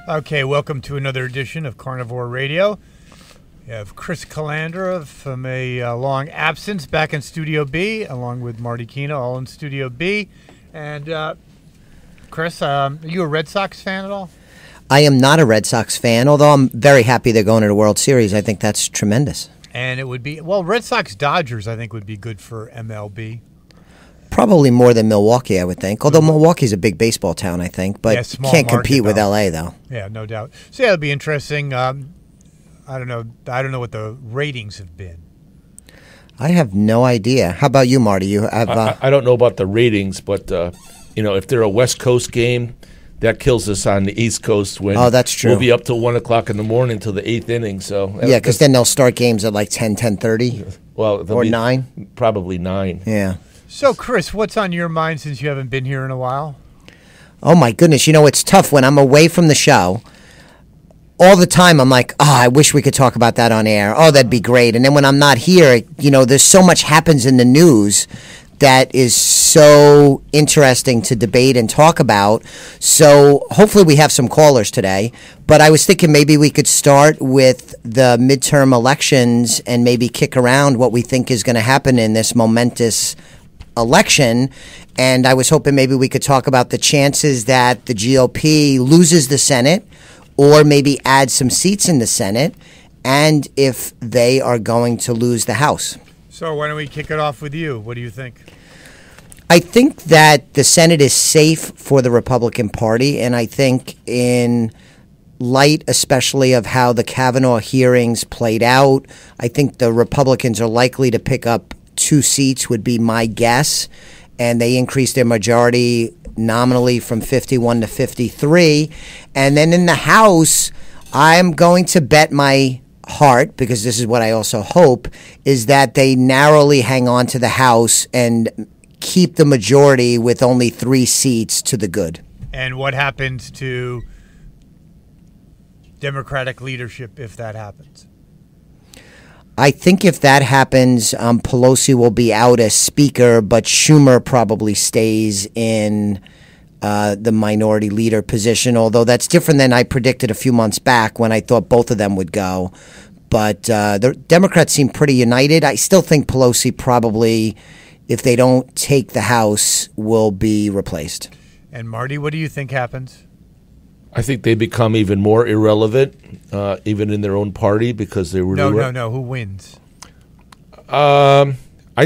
Okay, welcome to another edition of Carnivore Radio. We have Chris Calandra from a long absence back in Studio B, along with Marty Kino, all in Studio B. And Chris, are you a Red Sox fan at all? I am not a Red Sox fan, although I'm very happy they're going to the World Series. I think that's tremendous. And it would be, well, Red Sox-Dodgers, I think, would be good for MLB. Probably more than Milwaukee, I would think. Although Milwaukee's a big baseball town, I think. But Yeah, can't compete with L.A., though. Yeah, no doubt. So, yeah, it'll be interesting. I don't know what the ratings have been. I have no idea. How about you, Marty? You have? I don't know about the ratings, but if they're a West Coast game, that kills us on the East Coast. When that's true. We'll be up till 1 o'clock in the morning till the 8th inning. So yeah, because then they'll start games at like 10:30. Well, or 9. Probably 9. Yeah. So, Chris, what's on your mind since you haven't been here in a while? Oh my goodness! You know, it's tough when I'm away from the show. All the time, I'm like, I wish we could talk about that on air. Oh, that'd be great. And then when I'm not here, there's so much happens in the news that is so interesting to debate and talk about. So hopefully we have some callers today. But I was thinking maybe we could start with the midterm elections and maybe kick around what we think is going to happen in this momentous election. And I was hoping maybe we could talk about the chances that the GOP loses the Senate or maybe add some seats in the Senate, and if they are going to lose the House. So why don't we kick it off with you? What do you think? I think that the Senate is safe for the Republican Party, and I think in light especially of how the Kavanaugh hearings played out, I think the Republicans are likely to pick up 2 seats would be my guess, and they increased their majority nominally from 51 to 53. And then in the House, I'm going to bet my heart, because this is what I also hope, is that they narrowly hang on to the House and keep the majority with only 3 seats to the good. And what happens to Democratic leadership if that happens? I think if that happens, Pelosi will be out as Speaker, but Schumer probably stays in the minority leader position, although that's different than I predicted a few months back when I thought both of them would go. But the Democrats seem pretty united. I still think Pelosi probably, if they don't take the House, will be replaced. And Marty, what do you think happens? I think they become even more irrelevant, even in their own party, because they really No. Who wins? I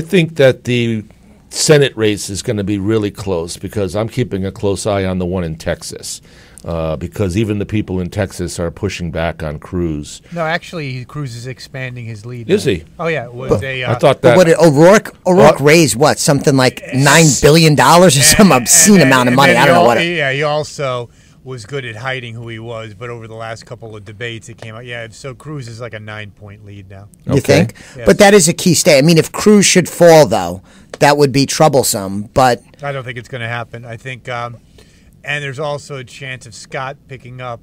think that the Senate race is going to be really close, because I'm keeping a close eye on the one in Texas, because even the people in Texas are pushing back on Cruz. No, actually, Cruz is expanding his lead. Is he? Oh, yeah. I thought that. But what did O'Rourke raised what? Something like $9 billion or some obscene amount of money. I don't know what. Yeah, he also was good at hiding who he was, but over the last couple of debates, it came out. Yeah, so Cruz is like a 9-point lead now. You think? Yes. But that is a key state. I mean, if Cruz should fall, though, that would be troublesome. But I don't think it's going to happen. I think, and there's also a chance of Scott picking up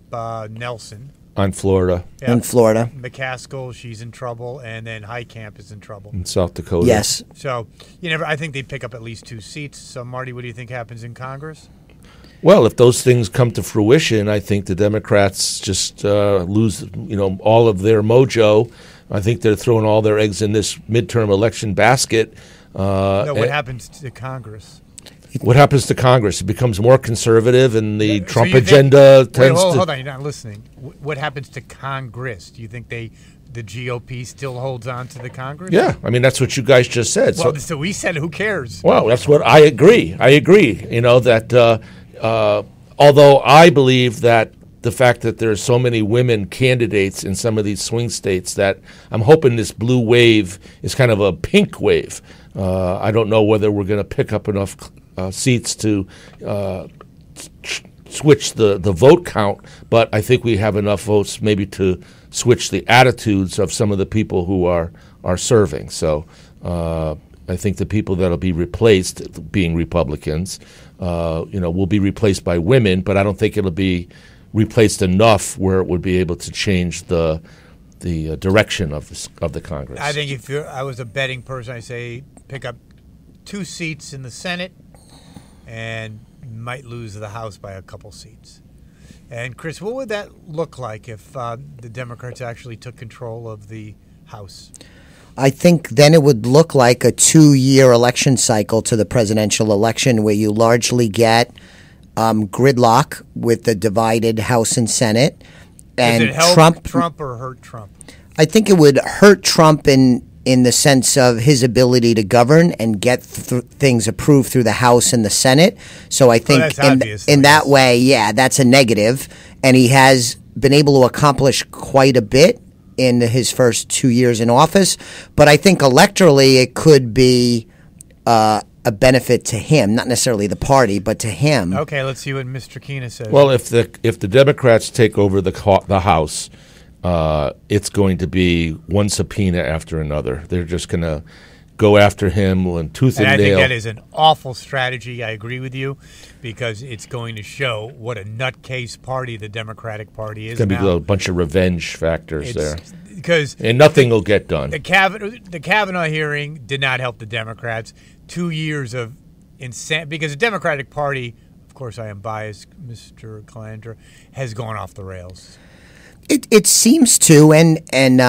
Nelson. On Florida. Yeah. in Florida. McCaskill, she's in trouble, and then Heitkamp is in trouble. In South Dakota. Yes. So, I think they pick up at least 2 seats. So, Marty, what do you think happens in Congress? Well, if those things come to fruition, I think the Democrats just lose, all of their mojo. I think they're throwing all their eggs in this midterm election basket. What happens to Congress? What happens to Congress? It becomes more conservative, and the Trump agenda tends to... Hold on, you're not listening. What happens to Congress? Do you think the GOP still holds on to the Congress? Yeah, I mean, that's what you guys just said. Well, so we said, who cares? Well, that's what I agree. That although I believe that the fact that there are so many women candidates in some of these swing states, that I'm hoping this blue wave is kind of a pink wave. I don't know whether we're going to pick up enough seats to switch the vote count, but I think we have enough votes maybe to switch the attitudes of some of the people who are serving. So I think the people that will be replaced, being Republicans, will be replaced by women, but I don't think it'll be replaced enough where it would be able to change the direction of the Congress. I think if I was a betting person, I'd say pick up 2 seats in the Senate and might lose the House by a couple seats. And Chris, what would that look like if the Democrats actually took control of the House? I think then it would look like a 2-year election cycle to the presidential election where you largely get gridlock with the divided House and Senate. And Does it help Trump or hurt Trump? I think it would hurt Trump in the sense of his ability to govern and get things approved through the House and the Senate. So I think in that way, yeah, that's a negative. And he has been able to accomplish quite a bit in his first 2 years in office. But I think electorally it could be a benefit to him, not necessarily the party, but to him. Okay, let's see what Mr. Kina says. Well, if the Democrats take over the House, it's going to be one subpoena after another. They're just going to go after him and tooth and nail. I think that is an awful strategy. I agree with you, because it's going to show what a nutcase party the Democratic Party is. It's going to be a bunch of revenge factors there. And nothing will get done. The Kavanaugh hearing did not help the Democrats. 2 years of insanity, because the Democratic Party, of course I am biased, Mr. Calandra, has gone off the rails. It seems to, and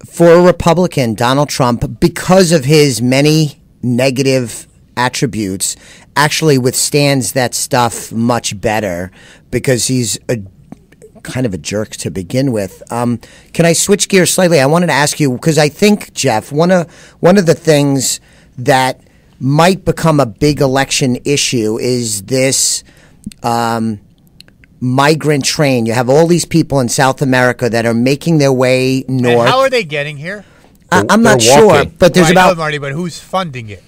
for a Republican, Donald Trump, because of his many negative attributes, actually withstands that stuff much better because he's kind of a jerk to begin with. Can I switch gears slightly? I wanted to ask you, because I think, Jeff, one of the things that might become a big election issue is this migrant train. You have all these people in South America that are making their way north. And how are they getting here? I'm not sure, but there's about Marty. But who's funding it?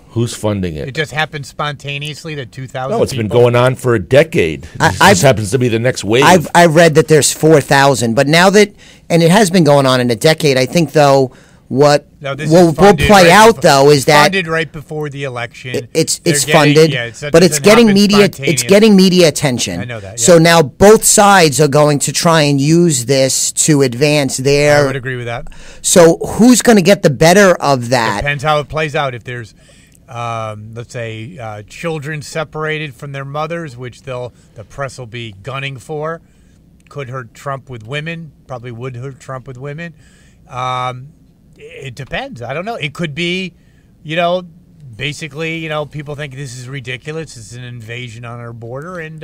Who's funding it? It just happened spontaneously to 2,000. No, it's been going on for a decade. This happens to be the next wave. I've read that there's 4,000, but now that, and it has been going on in a decade. I think though what will play out though is that funded right before the election. It's funded, but it's getting media. It's getting media attention. I know that. Yeah. So now both sides are going to try and use this to advance their. I would agree with that. So who's going to get the better of that? Depends how it plays out. If there's let's say children separated from their mothers, which the press will be gunning for, could hurt Trump with women. Probably would hurt Trump with women. It depends. I don't know. It could be, basically, people think this is ridiculous. It's an invasion on our border, and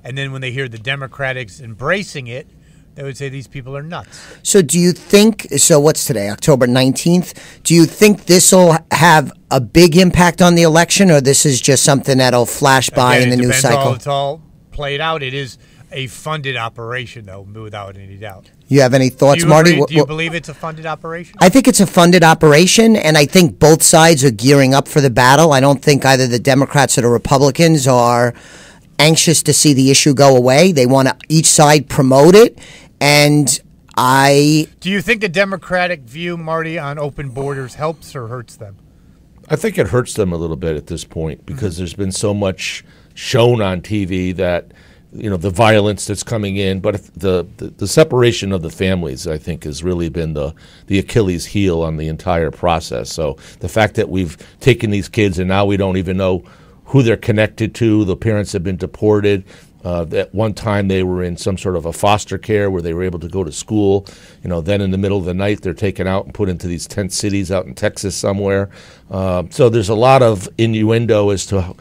then when they hear the Democrats embracing it, they would say these people are nuts. So do you think, what's today, October 19th? Do you think this will have a big impact on the election, or this is just something that'll flash by in the news cycle? It's all played out. It is a funded operation, though, without any doubt. You have any thoughts, Marty? Do you believe it's a funded operation? I think it's a funded operation, and I think both sides are gearing up for the battle. I don't think either the Democrats or the Republicans are anxious to see the issue go away. They want to each side promote it, and Do you think the Democratic view, Marty, on open borders helps or hurts them? I think it hurts them a little bit at this point because there's been so much shown on TV that the violence that's coming in, but the separation of the families, I think, has really been the Achilles heel on the entire process. So the fact that we've taken these kids and now we don't even know who they're connected to, the parents have been deported. At one time they were in some sort of a foster care where they were able to go to school. Then in the middle of the night they're taken out and put into these tent cities out in Texas somewhere. So there's a lot of innuendo as to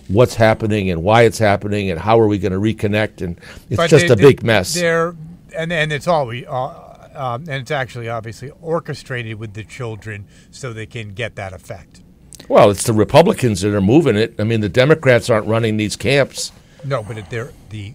what's happening and why it's happening and how are we going to reconnect, and it's just a big mess. And it's all and it's actually obviously orchestrated with the children so they can get that effect. Well, it's the Republicans that are moving it. I mean, the Democrats aren't running these camps. No, but the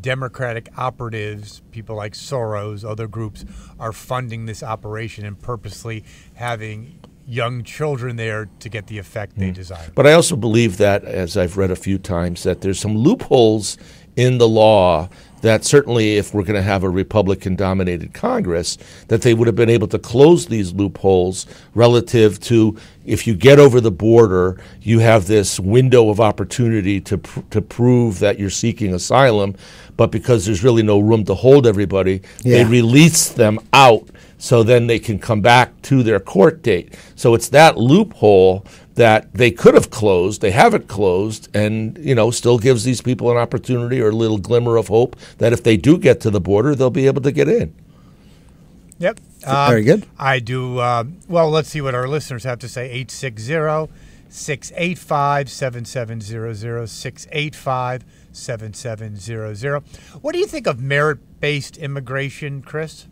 Democratic operatives, people like Soros, other groups, are funding this operation and purposely having young children there to get the effect they desire. But I also believe that, as I've read a few times, that there's some loopholes in the law that certainly if we're going to have a Republican-dominated Congress, that they would have been able to close these loopholes relative to if you get over the border, you have this window of opportunity to prove that you're seeking asylum, but because there's really no room to hold everybody, they release them out so then they can come back to their court date. So it's that loophole that they could have closed, they haven't closed, and still gives these people an opportunity or a little glimmer of hope that if they do get to the border, they'll be able to get in. Yep. Very good. I do. Well, let's see what our listeners have to say. 860-685-7700, 685-7700. What do you think of merit-based immigration, Chris?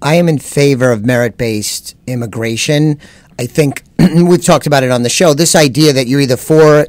I am in favor of merit-based immigration. I think we've talked about it on the show. This idea that you're either for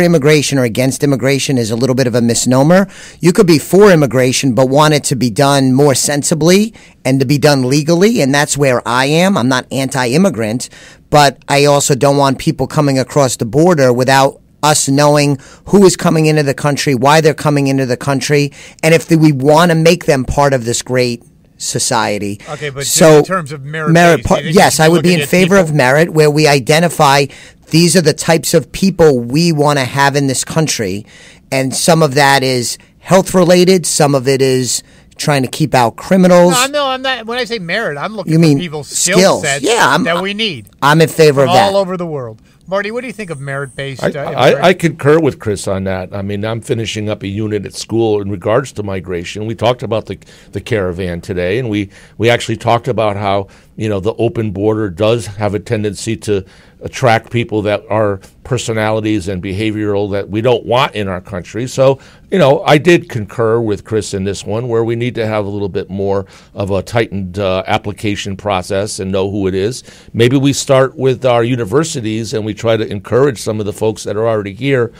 immigration or against immigration is a little bit of a misnomer. You could be for immigration but want it to be done more sensibly and to be done legally, and that's where I am. I'm not anti-immigrant, but I also don't want people coming across the border without us knowing who is coming into the country, why they're coming into the country, and if we want to make them part of this great society. Okay, but so in terms of merit, yes, I would be in favor of merit, where we identify these are the types of people we want to have in this country, and some of that is health related, some of it is trying to keep out criminals. No, I'm not. When I say merit, I'm looking for people's skill sets that we need. I'm in favor of that all over the world. Marty, what do you think of merit-based? I concur with Chris on that. I mean, I'm finishing up a unit at school in regards to migration. We talked about the caravan today, and we actually talked about how the open border does have a tendency to attract people that are personalities and behavioral that we don't want in our country. So, I did concur with Chris in this one, where we need to have a little bit more of a tightened application process and know who it is. Maybe we start with our universities and we try to encourage some of the folks that are already here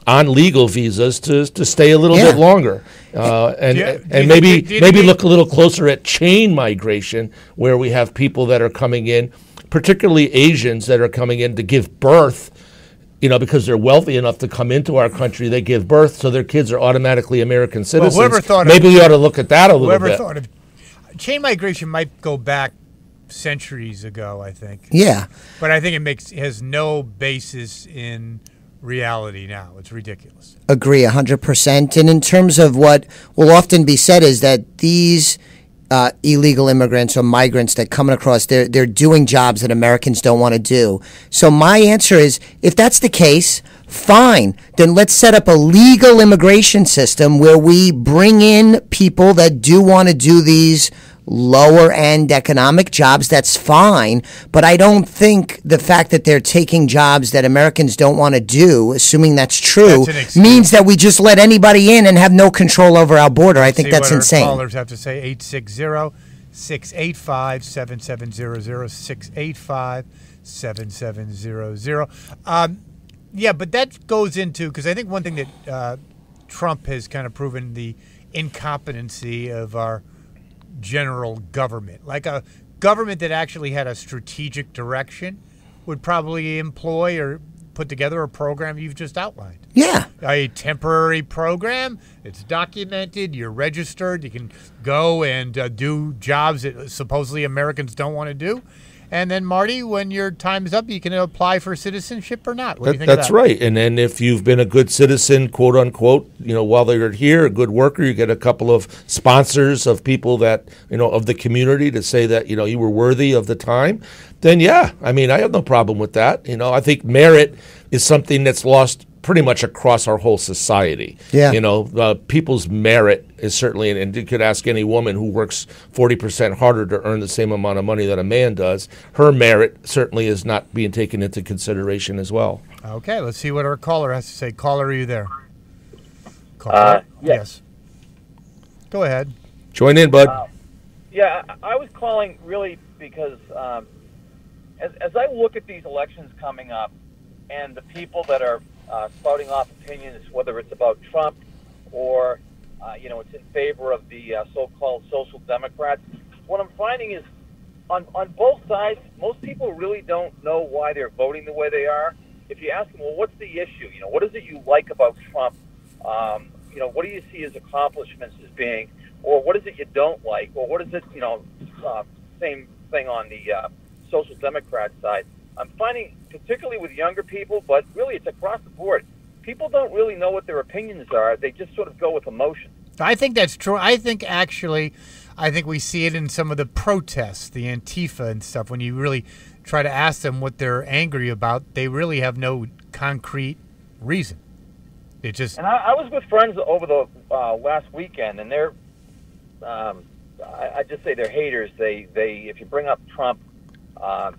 on legal visas to stay a little bit longer, and maybe look a little closer at chain migration, where we have people that are coming in, particularly Asians that are coming in to give birth, because they're wealthy enough to come into our country, they give birth, so their kids are automatically American citizens. Well, maybe we ought to look at that a little bit. Whoever thought of chain migration might go back centuries ago, I think. Yeah. But I think it has no basis in reality now. It's ridiculous. Agree 100%. And in terms of what will often be said is that these illegal immigrants or migrants that come across, they're doing jobs that Americans don't want to do. So my answer is, if that's the case, fine. Then let's set up a legal immigration system where we bring in people that do want to do these lower end economic jobs. That's fine, but I don't think the fact that they're taking jobs that Americans don't want to do, assuming that's true, means that we just let anybody in and have no control over our border. I think that's insane. Our callers have to say 860-685-7700, 685-7700. Yeah, but that goes into, because I think one thing that Trump has kind of proven the incompetency of our general government. Like a government that actually had a strategic direction would probably employ or put together a program you've just outlined. Yeah. A temporary program. It's documented. You're registered. You can go and do jobs that supposedly Americans don't want to do. And then, Marty, when your time is up, you can apply for citizenship or not. What do you think of that? That's right. And then if you've been a good citizen, quote unquote, while you're here, a good worker, you get a couple of sponsors of people that, of the community to say that, you were worthy of the time. Then, yeah, I mean, I have no problem with that. I think merit is something that's lost pretty much across our whole society. Yeah. People's merit is certainly, and you could ask any woman who works 40% harder to earn the same amount of money that a man does, her merit certainly is not being taken into consideration as well. Okay, let's see what our caller has to say. Caller, are you there? Caller? Yes. Go ahead. Join in, bud. Yeah, I was calling really because as I look at these elections coming up and the people that are spouting off opinions, whether it's about Trump or, it's in favor of the so-called social democrats. What I'm finding is on both sides, most people really don't know why they're voting the way they are. If you ask them, well, what's the issue? What is it you like about Trump? what do you see as accomplishments as being, or what is it you don't like, or what is it, same thing on the social democrat side. I'm finding, particularly with younger people, but really it's across the board, people don't really know what their opinions are. They just sort of go with emotion. I think that's true. I think we see it in some of the protests, the Antifa and stuff. When you really try to ask them what they're angry about, they really have no concrete reason. It just. And I was with friends over the last weekend, and they're, I just say they're haters. They if you bring up Trump,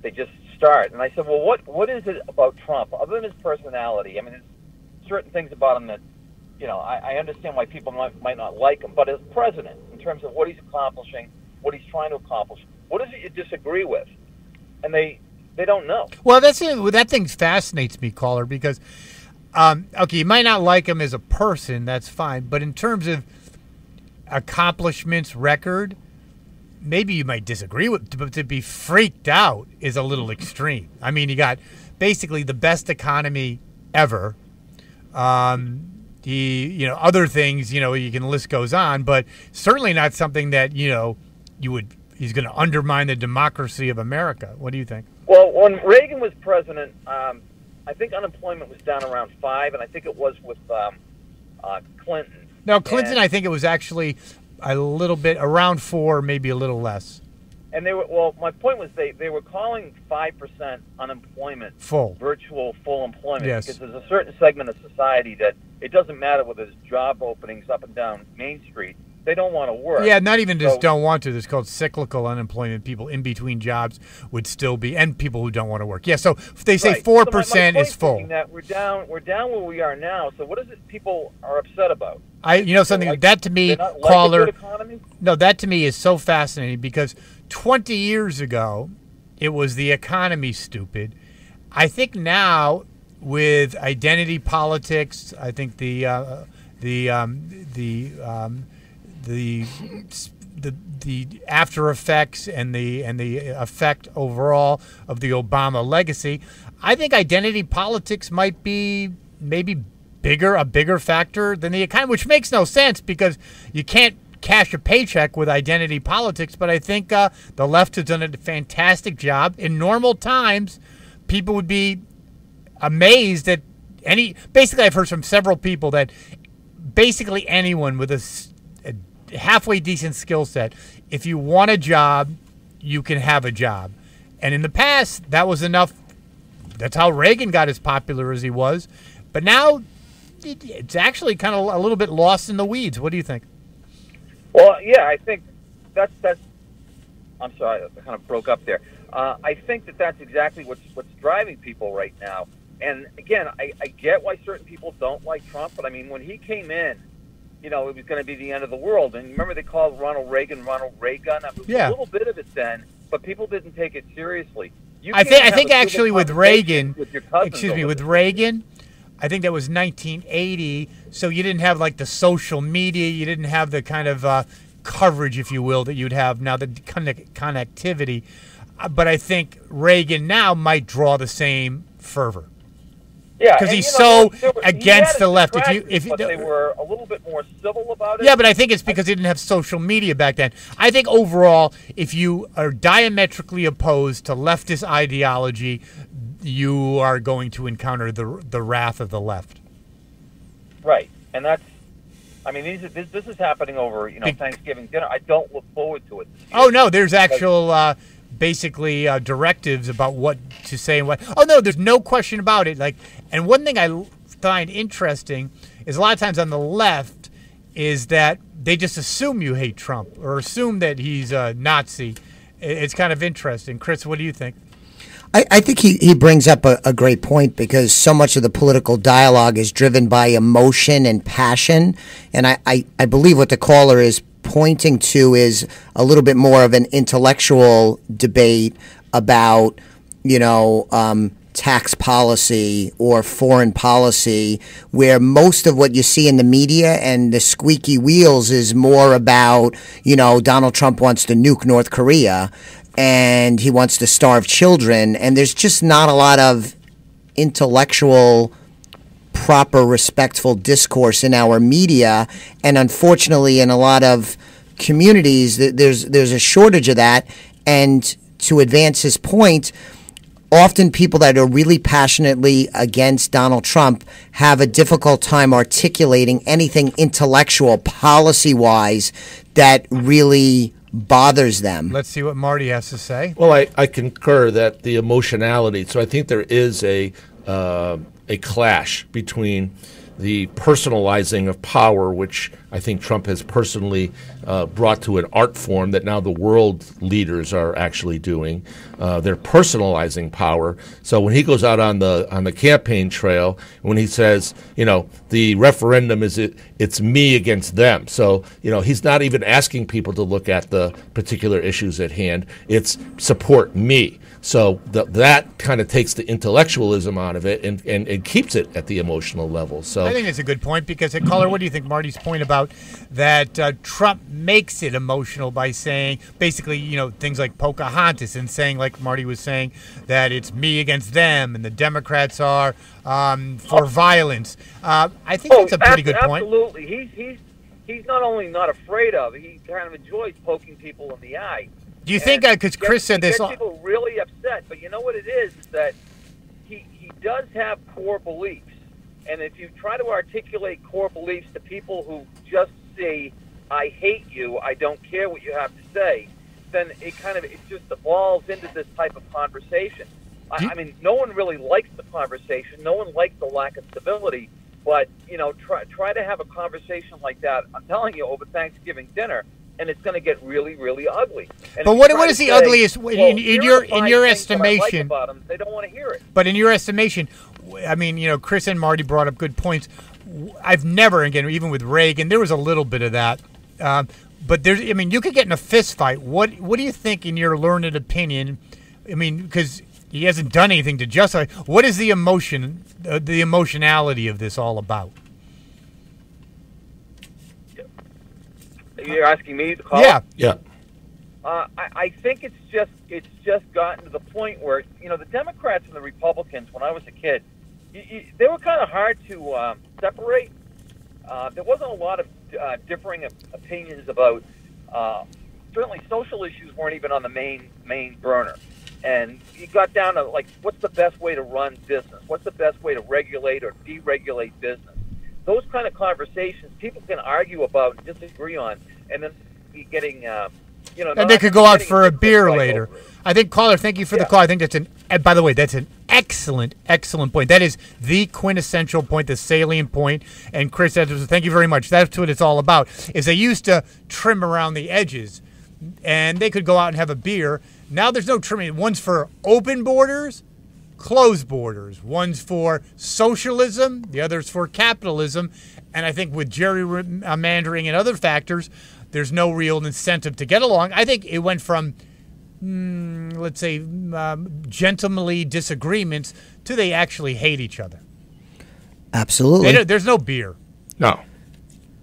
they just start. And I said, well, what is it about Trump other than his personality? I mean, there's certain things about him that, I understand why people might not like him, but as president, in terms of what he's accomplishing, what he's trying to accomplish, what is it you disagree with? And they don't know. Well, that thing fascinates me, caller, because okay, you might not like him as a person, that's fine, but in terms of accomplishments, record, maybe you might disagree with, but to be freaked out is a little extreme. I mean, you got basically the best economy ever. Other things, you can list goes on, but certainly not something that, he's going to undermine the democracy of America. What do you think? Well, when Reagan was president, I think unemployment was down around 5%, and I think it was with Clinton. No, Clinton, I think it was actually a little bit around 4%, maybe a little less. And my point was they were calling 5% unemployment virtual full employment. Yes. Because there's a certain segment of society that it doesn't matter whether there's job openings up and down Main Street. They don't want to work. Yeah, not even just don't want to. It's called cyclical unemployment. People in between jobs would still be, and people who don't want to work. Yeah, so if they say 4% is full. That we're down where we are now. So what is it people are upset about? Something that to me, caller. No, that to me is so fascinating because 20 years ago, it was the economy, stupid. I think now with identity politics, I think the after effects and the effect overall of the Obama legacy, I think identity politics might be maybe a bigger factor than the economy, which makes no sense because you can't cash a paycheck with identity politics. But I think the left has done a fantastic job. In normal times, people would be amazed that basically I've heard from several people that basically anyone with a halfway decent skill set, if you want a job, you can have a job. And in the past, that was enough. That's how Reagan got as popular as he was. But now it's actually kind of a little bit lost in the weeds. What do you think? Well, yeah, I think that's I'm sorry, I kind of broke up there. I think that's exactly what's driving people right now. And again, I get why certain people don't like Trump, but I mean, when he came in, it was going to be the end of the world. And remember they called Ronald Reagan Ray Gun? It was a little bit of it then, but people didn't take it seriously. I think actually with Reagan, with Reagan, I think that was 1980, so you didn't have like the social media, you didn't have the kind of coverage, if you will, that you'd have now, the connectivity. But I think Reagan now might draw the same fervor. Yeah, because he's so against the left. But they were a little bit more civil about it. Yeah, but I think it's because they didn't have social media back then. I think overall, if you are diametrically opposed to leftist ideology, you are going to encounter the wrath of the left. Right, and that's. I mean, this is happening over Thanksgiving dinner. I don't look forward to it. Oh no, there's actual. Basically directives about what to say and what. Oh no, there's no question about it. And one thing I find interesting is a lot of times on the left is that they just assume you hate Trump or assume that he's a Nazi. It's kind of interesting. Chris, what do you think? I think he brings up a great point because so much of the political dialogue is driven by emotion and passion, and I believe what the caller is pointing to is a little bit more of an intellectual debate about, tax policy or foreign policy, where most of what you see in the media and the squeaky wheels is more about, Donald Trump wants to nuke North Korea and he wants to starve children. And there's just not a lot of intellectual proper, respectful discourse in our media, and unfortunately, in a lot of communities, there's a shortage of that. And to advance his point, often people that are really passionately against Donald Trump have a difficult time articulating anything intellectual, policy-wise, that really bothers them. Let's see what Marty has to say. Well, I concur that the emotionality. So I think there is a clash between the personalizing of power, which I think Trump has personally brought to an art form that now the world leaders are actually doing. They're personalizing power. So when he goes out on the campaign trail, when he says, the referendum it's me against them. So, he's not even asking people to look at the particular issues at hand. It's support me. So that kind of takes the intellectualism out of it and keeps it at the emotional level. So I think it's a good point because, caller, what do you think Marty's point about that Trump makes it emotional by saying basically, things like Pocahontas and saying, like Marty was saying, that it's me against them and the Democrats are for violence. I think that's a pretty good point. Absolutely. He's not only not afraid of it, he kind of enjoys poking people in the eye. Do you think, because Chris said this... people really upset, but you know what it is that he does have core beliefs. And if you try to articulate core beliefs to people who just say, I hate you, I don't care what you have to say, then it just evolves into this type of conversation. I mean, no one really likes the conversation. No one likes the lack of stability. But, try to have a conversation like that, I'm telling you, over Thanksgiving dinner, and it's going to get really, really ugly. And but what is the ugliest in your estimation? About them, they don't want to hear it. But in your estimation, I mean, Chris and Marty brought up good points. I've never, again, even with Reagan, there was a little bit of that. But you could get in a fist fight. What do you think, in your learned opinion? I mean, because he hasn't done anything to justify. What is the emotionality of this all about? You're asking me to call? Yeah. I think it's just gotten to the point where the Democrats and the Republicans, when I was a kid, they were kind of hard to separate. There wasn't a lot of differing opinions about. Certainly, social issues weren't even on the main burner, and you got down to what's the best way to run business? What's the best way to regulate or deregulate business? Those kind of conversations people can argue about and disagree on, and then getting, and they could go out for a beer later. I think, caller, thank you for the call. I think by the way, that's an excellent point. That is the quintessential point, the salient point. And Chris Edwards, thank you very much. That's what it's all about, is they used to trim around the edges, and they could go out and have a beer. Now there's no trimming. One's for open borders, closed borders. One's for socialism, the other's for capitalism. And I think with gerrymandering and other factors, there's no real incentive to get along. I think it went from, let's say, gentlemanly disagreements to they actually hate each other. Absolutely. There's no beer. No,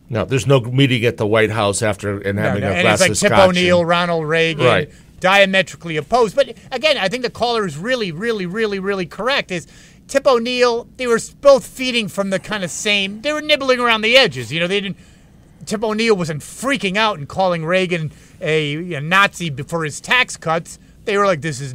there's no meeting at the White House after and having a glass of scotch. And it's like Tip O'Neill, Ronald Reagan. Right. Diametrically opposed. But again, I think the caller is really, really, really, really correct. Is Tip O'Neill, they were both feeding from the kind of same, they were nibbling around the edges. They didn't, Tip O'Neill wasn't freaking out and calling Reagan a Nazi for his tax cuts. They were like, this is,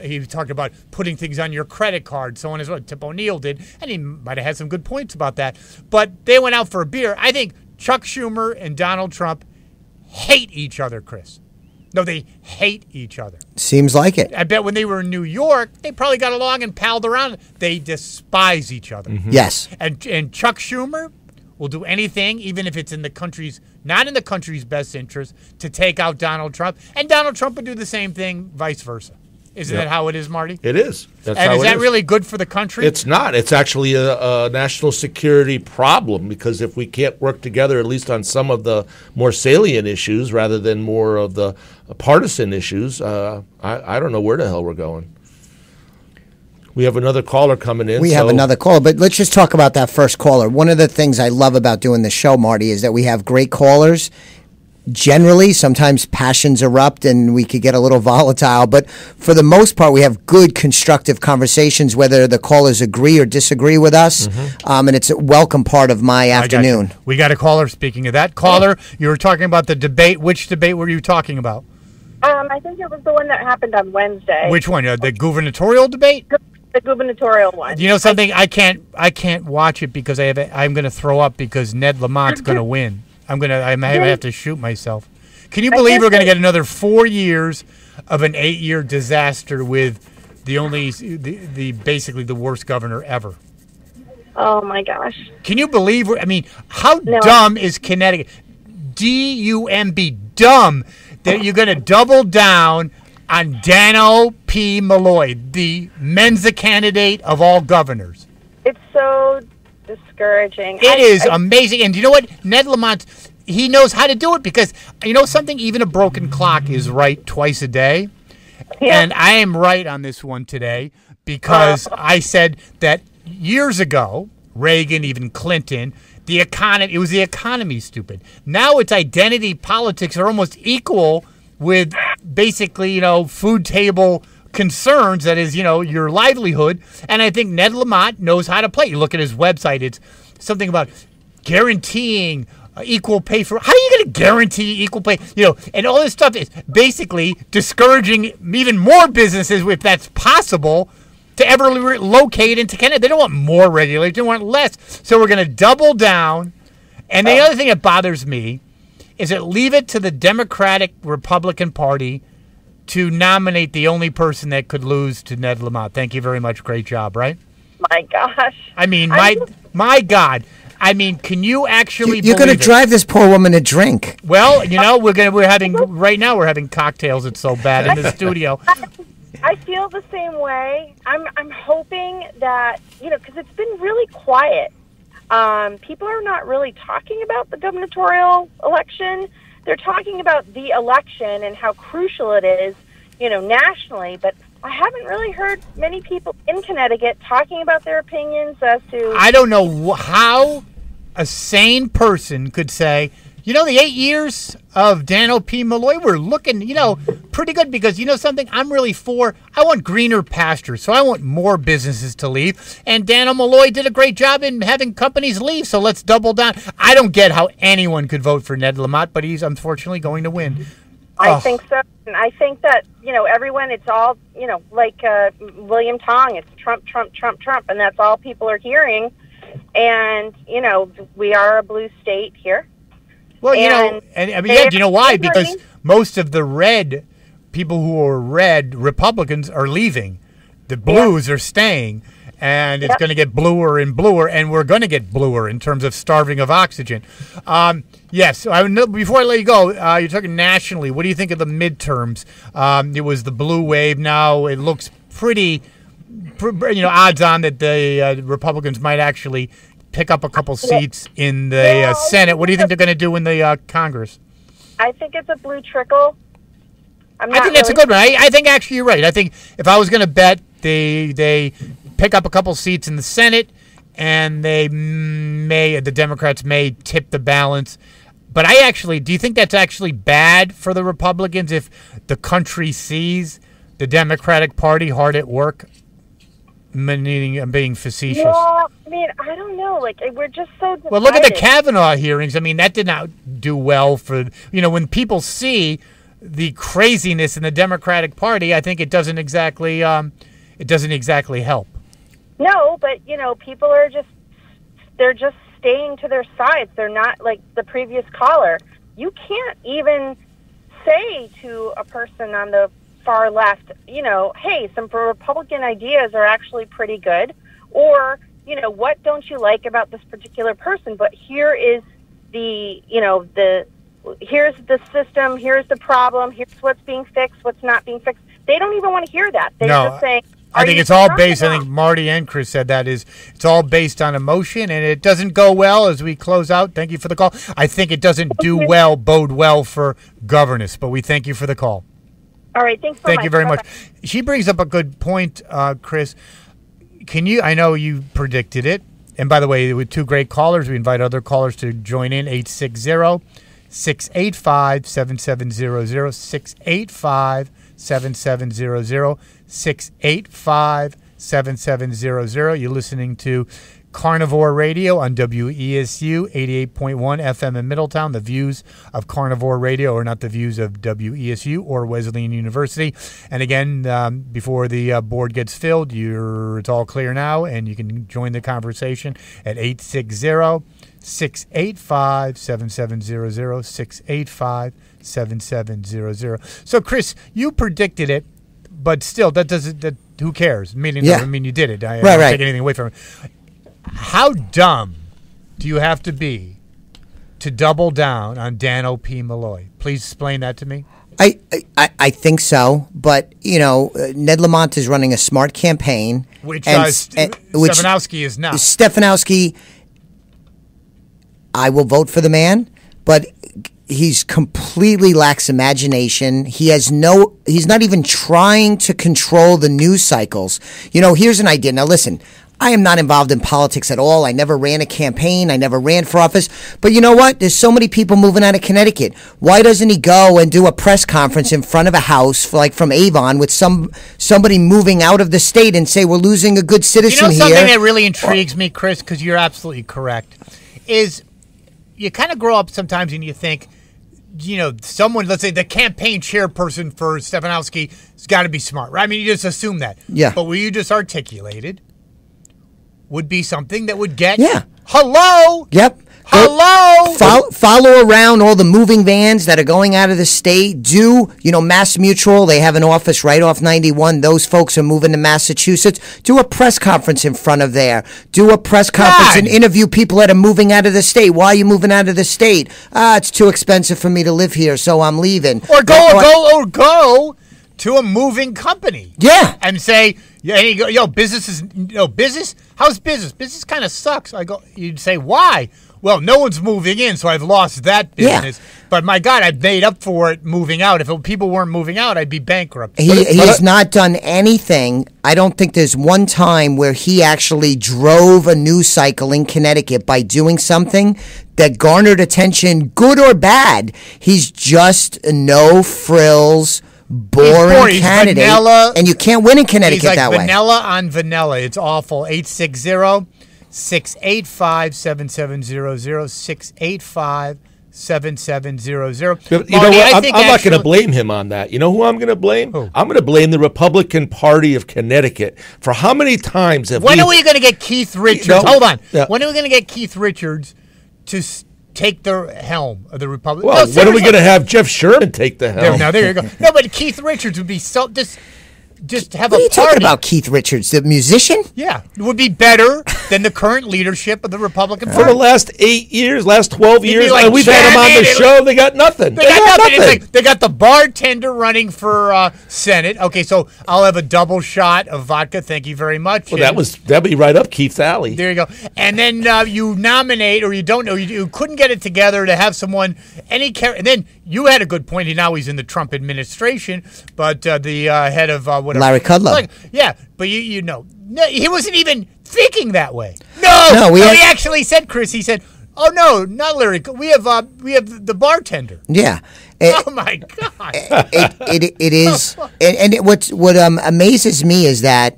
he talked about putting things on your credit card, so on as well. Tip O'Neill did, and he might have had some good points about that. But they went out for a beer. I think Chuck Schumer and Donald Trump hate each other, Chris. No, they hate each other. Seems like it. I bet when they were in New York, they probably got along and palled around. They despise each other. Mm-hmm. Yes. And Chuck Schumer will do anything, even if it's not in the country's best interest, to take out Donald Trump. And Donald Trump would do the same thing, vice versa. Isn't that how it is, Marty? It is. Is that really good for the country? It's not. It's actually a national security problem, because if we can't work together, at least on some of the more salient issues rather than more of the partisan issues, I don't know where the hell we're going. We have another caller coming in. We have another caller, but let's just talk about that first caller. One of the things I love about doing the show, Marty, is that we have great callers. generally. Sometimes passions erupt and we could get a little volatile, but for the most part, we have good, constructive conversations, whether the callers agree or disagree with us, and it's a welcome part of my afternoon. We got a caller. Speaking of that, caller, you were talking about the debate. Which debate were you talking about? I think it was the one that happened on Wednesday. Which one? The gubernatorial debate? The gubernatorial one. You know something? I can't watch it because I'm going to throw up because Ned Lamont's going to win. I have to shoot myself. Can you believe we're going to get another 4 years of an 8-year disaster with the basically the worst governor ever? Oh my gosh! Can you believe? How dumb is Connecticut? D-U-M-B, dumb, that you're going to double down on Dano P. Malloy, the Mensa candidate of all governors. It's so discouraging. It is amazing. And you know what? Ned Lamont, he knows how to do it because, you know something? Even a broken clock is right twice a day. Yeah. And I am right on this one today because I said that years ago, Reagan, even Clinton, it was the economy, stupid. Now it's identity politics are almost equal with basically, food table concerns, that is, your livelihood. And I think Ned Lamont knows how to play. You look at his website, it's something about guaranteeing equal pay for. How are you going to guarantee equal pay? And all this stuff is basically discouraging even more businesses, if that's possible, to ever locate into Canada. They don't want more regulation, they want less. So we're going to double down. And the other thing that bothers me is that leave it to the Democratic Republican Party to nominate the only person that could lose to Ned Lamont. Thank you very much. Great job, right? My gosh. My God. Can you actually You're going to drive this poor woman a drink. Well, right now we're having cocktails. It's so bad in the studio. I feel the same way. I'm hoping that, because it's been really quiet. People are not really talking about the gubernatorial election. They're talking about the election and how crucial it is, nationally. But I haven't really heard many people in Connecticut talking about their opinions as to... I don't know how a sane person could say, the 8 years of Dano P. Malloy, we're looking, pretty good because, something, I want greener pastures, so I want more businesses to leave. And Dano Malloy did a great job in having companies leave, so let's double down. I don't get how anyone could vote for Ned Lamont, but he's unfortunately going to win. I think so. And I think that, everyone, it's all, like William Tong, it's Trump, Trump, Trump, Trump, and that's all people are hearing. And, we are a blue state here. Well, do you know why? Because most of the red people who are red Republicans are leaving. The blues are staying, and it's going to get bluer and bluer, and we're going to get bluer in terms of starving of oxygen. Yes. Before I let you go, you're talking nationally. What do you think of the midterms? It was the blue wave. Now it looks pretty, odds on that the Republicans might actually pick up a couple seats in the Senate. What do you think they're going to do in the Congress? I think it's a blue trickle. I think that's a good one. I think actually you're right. I think if I was going to bet, they pick up a couple seats in the Senate, and the Democrats may tip the balance. But do you think that's actually bad for the Republicans if the country sees the Democratic Party hard at work? Meaning I'm being facetious. Well, I don't know. We're just so divided. Well, look at the Kavanaugh hearings. That did not do well for, when people see the craziness in the Democratic Party, I think it doesn't exactly help. No, but, people are they're just staying to their sides. They're not like the previous caller. You can't even say to a person on the far left, hey, some Republican ideas are actually pretty good, or, what don't you like about this particular person? But here is here's the system, here's the problem, here's what's being fixed, what's not being fixed. They don't even want to hear that. They're just saying, I think it's all based, I think Marty and Chris said it's all based on emotion, and it doesn't go well as we close out. Thank you for the call. I think it doesn't bode well for governance, but we thank you for the call. All right, thanks so much. Thank you very much. She brings up a good point, Chris. I know you predicted it. And by the way, with two great callers, we invite other callers to join in, 860 685-7700, 685-7700, 685-7700. You're listening to Carnivore Radio on WESU 88.1 FM in Middletown. The views of Carnivore Radio are not the views of WESU or Wesleyan University. And again, before the board gets filled, it's all clear now, and you can join the conversation at 860-685-7700, 685-7700. So, Chris, you predicted it, but still, who cares? Meaning, yeah. I mean, you did it. I right, don't right. take anything away from it. How dumb do you have to be to double down on Dan O.P. Malloy? Please explain that to me. I think so, but Ned Lamont is running a smart campaign, which Stefanowski is not. Stefanowski, I will vote for the man, but he's completely lacks imagination. He's not even trying to control the news cycles. Here's an idea. Now listen, I am not involved in politics at all. I never ran a campaign. I never ran for office. But you know what? There's so many people moving out of Connecticut. Why doesn't he go and do a press conference in front of a house, from Avon, with somebody moving out of the state and say, we're losing a good citizen here? Something that really intrigues me, Chris, because you're absolutely correct, is you kind of grow up sometimes and you think, someone, let's say the campaign chairperson for Stefanowski has got to be smart, right? I mean, you just assume that. Yeah. But what you just articulated would be something that would get, yeah. Hello. Yep. Hello. Follow around all the moving vans that are going out of the state. Mass Mutual, they have an office right off 91. Those folks are moving to Massachusetts. Do a press conference in front of there. Do a press conference and interview people that are moving out of the state. Why are you moving out of the state? It's too expensive for me to live here, so I'm leaving. Or go to a moving company. Yeah. And say, and you go, business. How's business? Business kind of sucks. You'd say, why? Well, no one's moving in, so I've lost that business. Yeah. But my God, I've made up for it moving out. If people weren't moving out, I'd be bankrupt. He has not done anything. I don't think there's one time where he actually drove a news cycle in Connecticut by doing something that garnered attention, good or bad. He's just no frills, boring candidate, vanilla, and you can't win in Connecticut that way. He's like vanilla on vanilla. It's awful. 860-685-7700, 685-7700. You know what? I'm not going to blame him on that. You know who I'm going to blame? Who? I'm going to blame the Republican Party of Connecticut for how many times have When are we going to get Keith Richards? Hold on. Yeah. When are we going to get Keith Richards to take the helm of the Republic? Well, when are we going to have Jeff Sherman take the helm? There you go. No, but Keith Richards would be so just have what a are you party. talking about, Keith Richards, the musician? Yeah, it would be better than the current leadership of the Republican Party. For the last 8 years, last 12 years, like we've had them on the show. They got nothing. They got nothing. It's like they got the bartender running for Senate. Okay, so I'll have a double shot of vodka. Thank you very much. Well, that'd be right up Keith's alley. There you go. And then you nominate, or you don't know, you couldn't get it together to have someone and then you had a good point. Now he's in the Trump administration, but the head of whatever, Larry Kudlow. Yeah, but you know, no, he wasn't even thinking that way. No, he actually said, Chris. He said, "Oh no, not Larry. We have the bartender." Yeah. Oh my God. It is, and what amazes me is that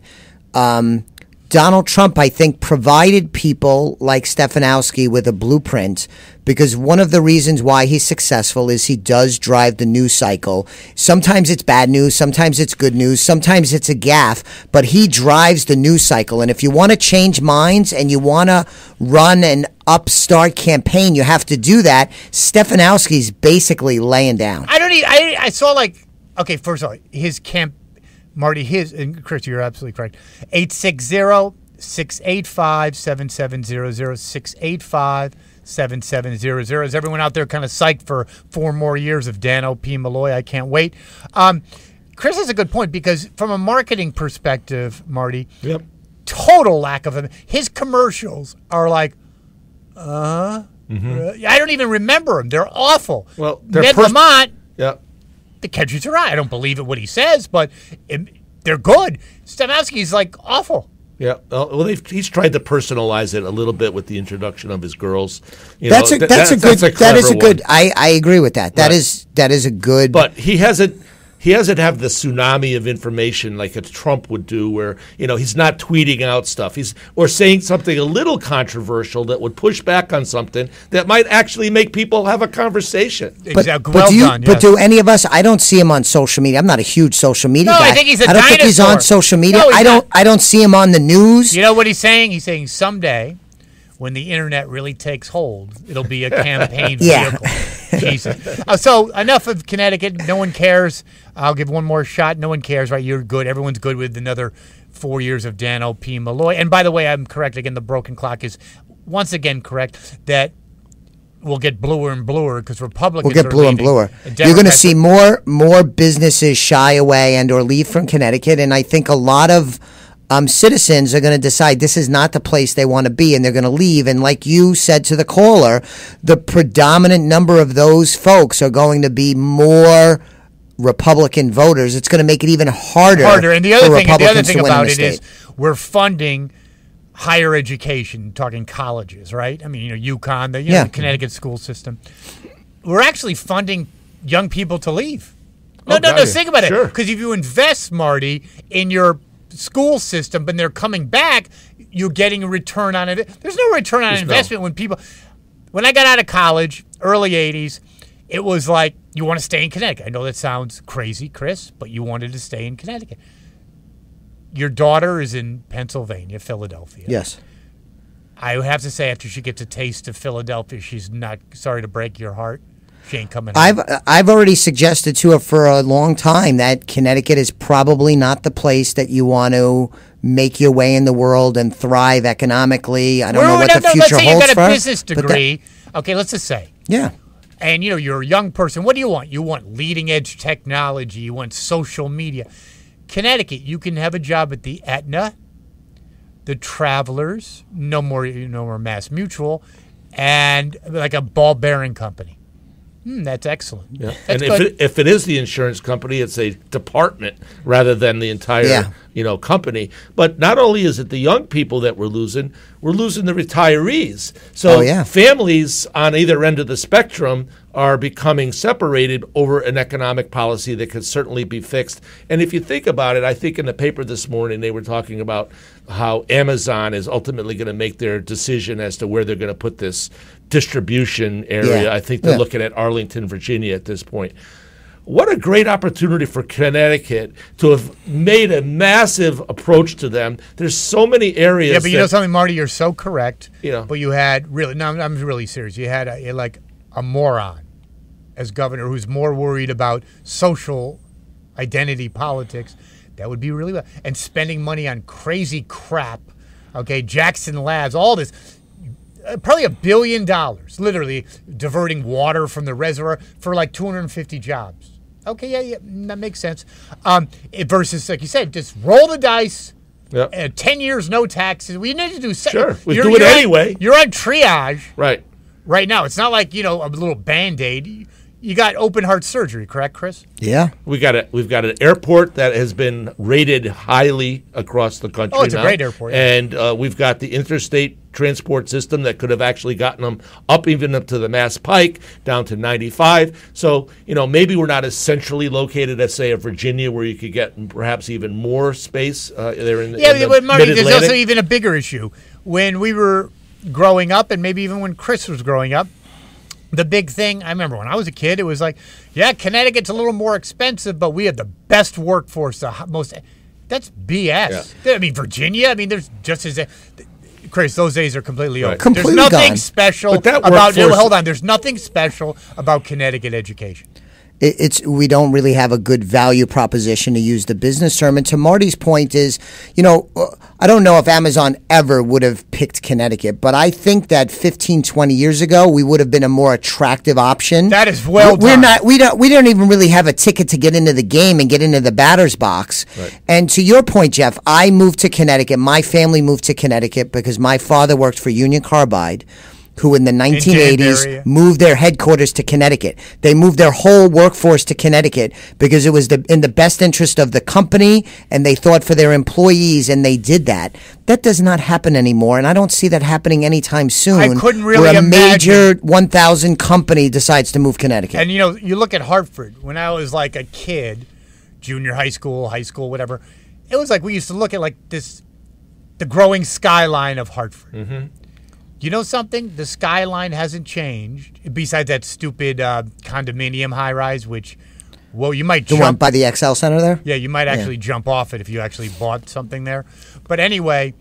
Donald Trump, I think, provided people like Stefanowski with a blueprint, because one of the reasons why he's successful is he does drive the news cycle. Sometimes it's bad news, sometimes it's good news, sometimes it's a gaffe, but he drives the news cycle. And if you want to change minds and you want to run an upstart campaign, you have to do that. Stefanowski's basically laying down. I saw okay, first of all, his camp. Marty, and Chris, you're absolutely correct. 860-685-7700, 685-7700. Is everyone out there kind of psyched for 4 more years of Dan O.P. Malloy? I can't wait. Chris has a good point, because from a marketing perspective, Marty, yep, total lack of him. His commercials are like, I don't even remember them. They're awful. Well, Ned Lamont. Yeah. The catches are right. I don't believe it what he says, but they're good. Stefanowski's like awful. Yeah, well, he's tried to personalize it a little bit with the introduction of his girls. That's a good. I agree with that. That is a good. But he hasn't have the tsunami of information like a Trump would do, where he's not tweeting out stuff. Or saying something a little controversial that would push back on something that might actually make people have a conversation. Exactly. But do any of us? I don't see him on social media. I'm not a huge social media guy. I think he's a dinosaur. Think he's on social media. No, I don't see him on the news. You know what he's saying? He's saying someday, when the internet really takes hold, it'll be a campaign vehicle. Jesus. So enough of Connecticut. No one cares. I'll give one more shot. No one cares, right? You're good. Everyone's good with another 4 years of Dan O.P. Malloy. And by the way, I'm correct. Again, the broken clock is once again correct that we'll get bluer and bluer because Republicans will get bluer and bluer. You're going to see more businesses shy away and or leave from Connecticut. And I think a lot of citizens are going to decide this is not the place they want to be, and they're going to leave. And like you said to the caller, the predominant number of those folks are going to be more Republican voters. It's going to make it even harder. And the other thing about it is we're funding higher education, talking colleges, right? I mean, UConn, the Connecticut school system. We're actually funding young people to leave. No, think about it. Because if you invest, Marty, in your school system, but they're coming back, you're getting a return on it. There's no return on investment when I got out of college, early 80s, it was like, you want to stay in Connecticut. I know that sounds crazy, Chris, but you wanted to stay in Connecticut. Your daughter is in Pennsylvania, Philadelphia. Yes. I would have to say, after she gets a taste of Philadelphia, she's not, sorry to break your heart, she ain't coming home. I've already suggested to her for a long time that Connecticut is probably not the place that you want to make your way in the world and thrive economically. I don't know what the future holds for her. Let's say you got a business degree. Okay, let's just say. Yeah. And, you're a young person. What do you want? You want leading-edge technology. You want social media. Connecticut, you can have a job at the Aetna, the Travelers, no more Mass Mutual, and like a ball bearing company. That's excellent. Yeah. That's good. If it is the insurance company, it's a department rather than the entire company. But not only is it the young people that we're losing the retirees. So families on either end of the spectrum are becoming separated over an economic policy that could certainly be fixed. And if you think about it, I think in the paper this morning they were talking about how Amazon is ultimately going to make their decision as to where they're going to put this distribution area. Yeah. I think they're looking at Arlington, Virginia at this point. What a great opportunity for Connecticut to have made a massive approach to them. There's so many areas. Yeah, but you know something, Marty? You're so correct. But you had really, no, I'm really serious. You had a moron as governor who's more worried about social identity politics. That would be really bad. And spending money on crazy crap. Okay, Jackson Labs, all this. Probably $1 billion, literally diverting water from the reservoir for like 250 jobs. Okay, yeah, that makes sense. Versus, like you said, just roll the dice. 10 years, no taxes. We need to do. Sure, we do it anyway. You're on triage, right now. It's not like a little Band-Aid. You got open heart surgery, correct, Chris? Yeah. We've got an airport that has been rated highly across the country. Oh, it's a great airport. And we've got the interstate transport system that could have actually gotten them up to the Mass Pike, down to 95. So, maybe we're not as centrally located as, say, a Virginia, where you could get perhaps even more space there in the but Marty, there's also even a bigger issue. When we were growing up, and maybe even when Chris was growing up, the big thing, I remember when I was a kid, it was like, Connecticut's a little more expensive, but we have the best workforce, that's BS. Yeah. I mean, Virginia, there's just as Chris, those days are completely over. Completely there's nothing gone. Special about hold on, there's nothing special about Connecticut education. We don't really have a good value proposition, to use the business term. And to Marty's point is, I don't know if Amazon ever would have picked Connecticut, but I think that 15, 20 years ago, we would have been a more attractive option. That is well done. We don't even really have a ticket to get into the game and get into the batter's box. Right. And to your point, Jeff, I moved to Connecticut. My family moved to Connecticut because my father worked for Union Carbide, who in the 1980s Danbury. moved their headquarters to Connecticut. They moved their whole workforce to Connecticut because it was in the best interest of the company, and they thought for their employees, and they did that. That does not happen anymore, and I don't see that happening anytime soon. I couldn't really where a imagine. major 1,000 company decides to move Connecticut. And, you look at Hartford. When I was like a kid, junior high school, whatever, it was like we used to look at like this, the growing skyline of Hartford. Mm-hmm. You know something? The skyline hasn't changed, besides that stupid condominium high-rise, which, well, you might the jump. one by the XL Center there? Yeah, you might actually jump off it if you actually bought something there. But anyway,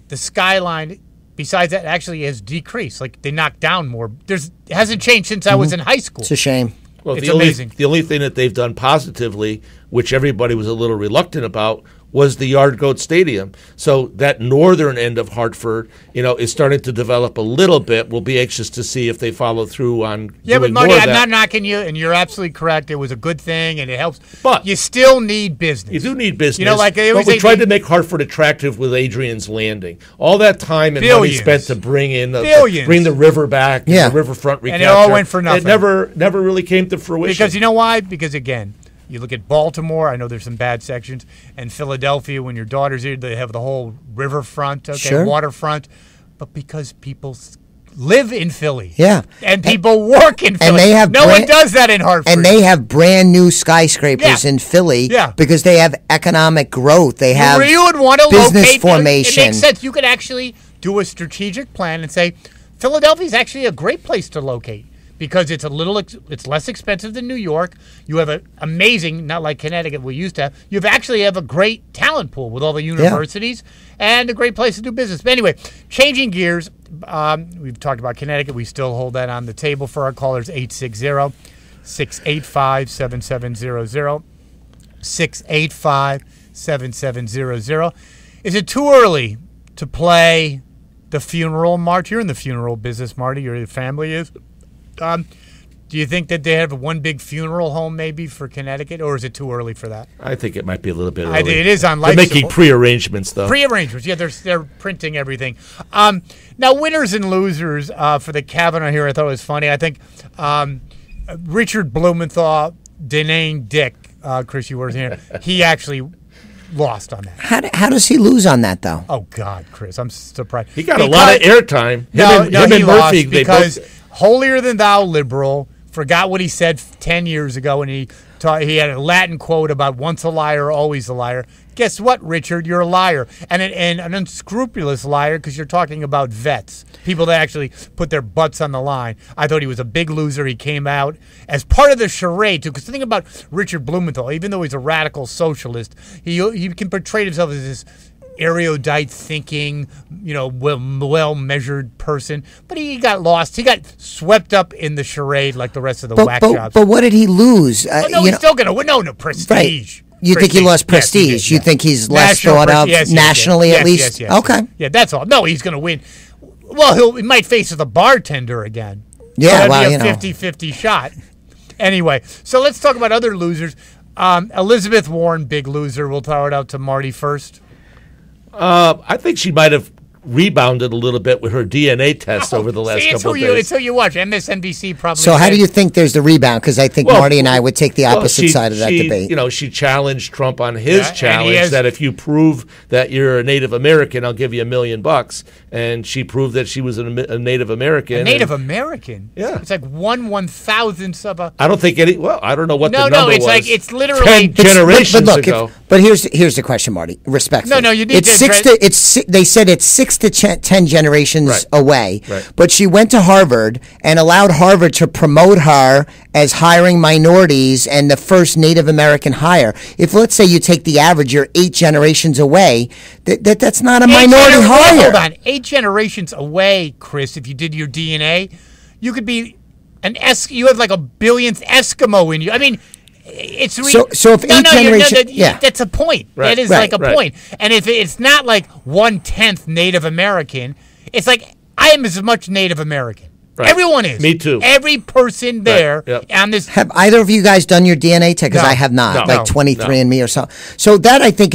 the skyline, besides that, actually has decreased. Like, they knocked down more. It hasn't changed since I was in high school. It's a shame. Well, It's the amazing. The only thing that they've done positively, which everybody was a little reluctant about, was the Yard Goat Stadium. So that northern end of Hartford, is starting to develop a little bit. We'll be anxious to see if they follow through on Yeah, but doing Marty, more of I'm that. not knocking you, and you're absolutely correct. It was a good thing, and it helps. But you still need business. You do need business. Like they always but we say, tried to make Hartford attractive with Adrian's Landing. All that time and money Billions. spent to bring in Billions. bring the river back, Yeah. the riverfront recapture. And it all went for nothing. It never really came to fruition. Because you know why? Because, again, you look at Baltimore, I know there's some bad sections, and Philadelphia, when your daughter's here, they have the whole riverfront, Sure. waterfront, but because people live in Philly. Yeah. And people work in Philly. And they have no one does that in Hartford. And they have brand new skyscrapers Yeah. in Philly Yeah. because they have economic growth. They have you would want to business locate, formation. It makes sense. You could actually do a strategic plan and say, Philadelphia is actually a great place to locate because it's it's less expensive than New York. You have an amazing, not like Connecticut we used to have. You actually have a great talent pool with all the universities and a great place to do business. But anyway, changing gears, we've talked about Connecticut. We still hold that on the table for our callers, 860-685-7700. 685-7700. Is it too early to play the funeral march? You're in the funeral business, Marty. Your family is. Do you think that they have one big funeral home maybe for Connecticut, or is it too early for that? I think it might be a little bit I early. think it is on They're life making support. pre-arrangements, though. Pre-arrangements, yeah, they're printing everything. Now, winners and losers for the Kavanaugh here, I thought it was funny. I think Richard Blumenthal, Deneen Dick, Chris, you were here, he actually lost on that. How does he lose on that, though? Oh, God, Chris, I'm surprised. He got a lot of airtime. He Him and lost Murphy, they because both. holier than thou liberal forgot what he said 10 years ago, and he had a Latin quote about once a liar, always a liar. Guess what, Richard? You're a liar. And an unscrupulous liar because you're talking about vets, people that actually put their butts on the line. I thought he was a big loser. He came out as part of the charade, too. Because the thing about Richard Blumenthal, even though he's a radical socialist, he can portray himself as this erudite thinking, well-measured person. But he got lost. He got swept up in the charade like the rest of the whack jobs. But what did he lose? He's still going to win. No, prestige. Right. You think he lost Yes, he prestige? did, You yeah. think he's less National thought of yes, nationally, yes, at least? yes. Okay. Yeah, that's all. No, he's going to win. Well, he might face the bartender again. Yeah, so well, that'd be a 50-50 shot. Anyway, so let's talk about other losers. Elizabeth Warren, big loser. We'll throw it out to Marty first. I think she might have rebounded a little bit with her DNA test over the last couple of days. It's who you watch. MSNBC probably. So how do you think there's the rebound? Because I think Marty and I would take the opposite side of that debate. She challenged Trump on his challenge that if you prove that you're a Native American, I'll give you $1 million. And she proved that she was a Native American. A Native American? Yeah. It's like 1/1000th of a. I don't think any. Well, I don't know what the number was. No, it's like it's literally 10 generations but look, ago. But here's the question, Marty. Respectfully, No, you need it's to they said it's 6 to 10 generations away. Right. But she went to Harvard and allowed Harvard to promote her as hiring minorities and the first Native American hire. If let's say you take the average, you're 8 generations away. That's not a minority hire. Hold on, 8 generations away, Chris. If you did your DNA, you could be you have like a billionth Eskimo in you. I mean. It's so if 8 generations, that's a point. Right. That is like a point. And if it's not like 1/10 Native American, it's like I am as much Native American. Right. Everyone is. Me too. Every person there on this. Have either of you guys done your DNA test? Because No. I have not, No. like 23andMe or something. So that I think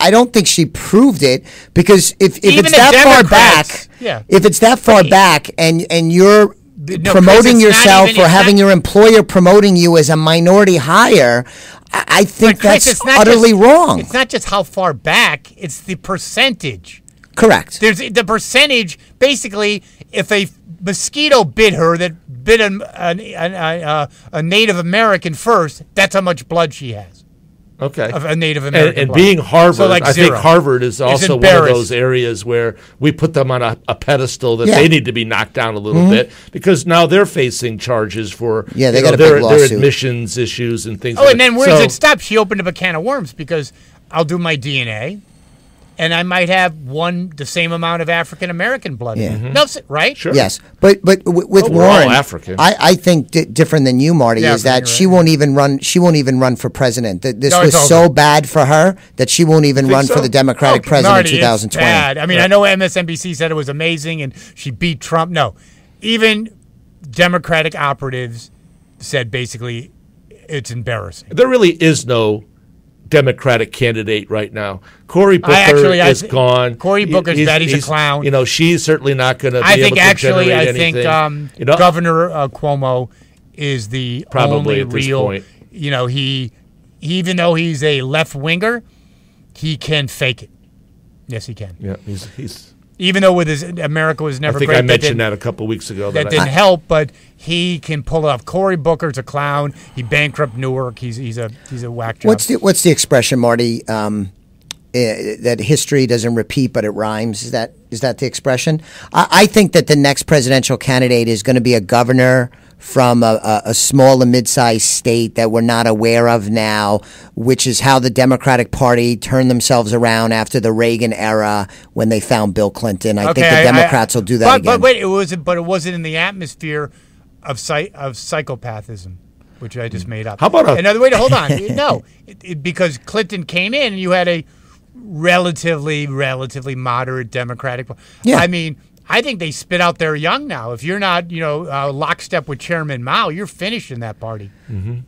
I don't think she proved it, because if Even it's the that far Democrats- back, if it's that far back, and you're No, promoting Chris, it's not yourself even- or it's having not- your employer promoting you as a minority hire, I think But Chris, that's it's not utterly just- wrong. It's not just how far back; it's the percentage. Correct. There's the percentage. Basically, if a mosquito bit her that bit a Native American first, that's how much blood she has Okay. of a Native American. And blood. being Harvard, So, like, I think zero. Harvard is also one of embarrassed. those areas where we put them on a pedestal that they need to be knocked down a little bit, because now they're facing charges for they got a their big lawsuit. admissions issues and things. Oh, like and then that. where does it stop? She opened up a can of worms, because I'll do my DNA, and I might have the same amount of African American blood. Yeah. No, right? Sure. Yes, but with We're all Warren, African. I think different than you, Marty, Yeah, is that you're she right. won't even run. She won't even run for president. This No, was it's so over. bad for her that she won't even run so? for the Democratic Oh, president Marty, in 2020. It's bad. I mean, I know MSNBC said it was amazing and she beat Trump. No, even Democratic operatives said basically it's embarrassing. There really is no Democratic candidate right now. Cory Booker is gone. Cory Booker's bad. He's a clown. You know, she's certainly not going to be I able think to actually, generate I think anything. You know, Governor Cuomo is the Probably only at this real. point. You know, he even though he's a left winger, he can fake it. Yes, he can. yeah, he's. Even though with his America was I never think great. I mentioned that a couple weeks ago. That didn't help, but he can pull it off. Cory Booker's a clown. He bankrupted Newark. He's a whack job. What's the expression, Marty? That history doesn't repeat, but it rhymes. Is that the expression? I think that the next presidential candidate is going to be a governor from a small and mid-sized state that we're not aware of now, which is how the Democratic Party turned themselves around after the Reagan era when they found Bill Clinton. I think the Democrats will do that again. But wait, it wasn't in the atmosphere of psychopathism, which I just made up. How about another way to hold on? No, because Clinton came in and you had a relatively moderate Democratic. Yeah. I mean, I think they spit out their young now. If you're not, lockstep with Chairman Mao, you're finished in that party. Mm-hmm.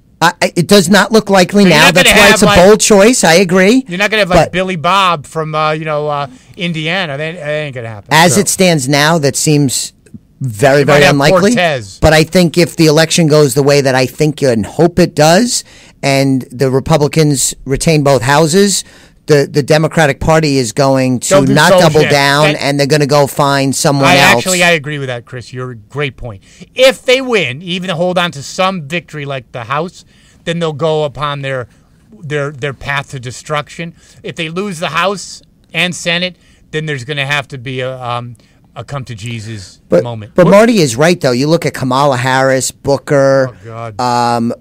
It does not look likely So you're now. not That's gonna why have, it's a like- bold choice. I agree. You're not going to have like Billy Bob from, Indiana. That ain't going to happen. As it stands now, that seems very, You might very have unlikely. Cortez. But I think if the election goes the way that I think and hope it does, and the Republicans retain both houses, the Democratic Party is going to They'll do not so double shit. down, and they're going to go find someone else. I agree with that, Chris. You're a great point. If they win, even hold on to some victory like the House, then they'll go upon their path to destruction. If they lose the House and Senate, then there's going to have to be a come to Jesus moment. But Marty is right, though. You look at Kamala Harris, Booker,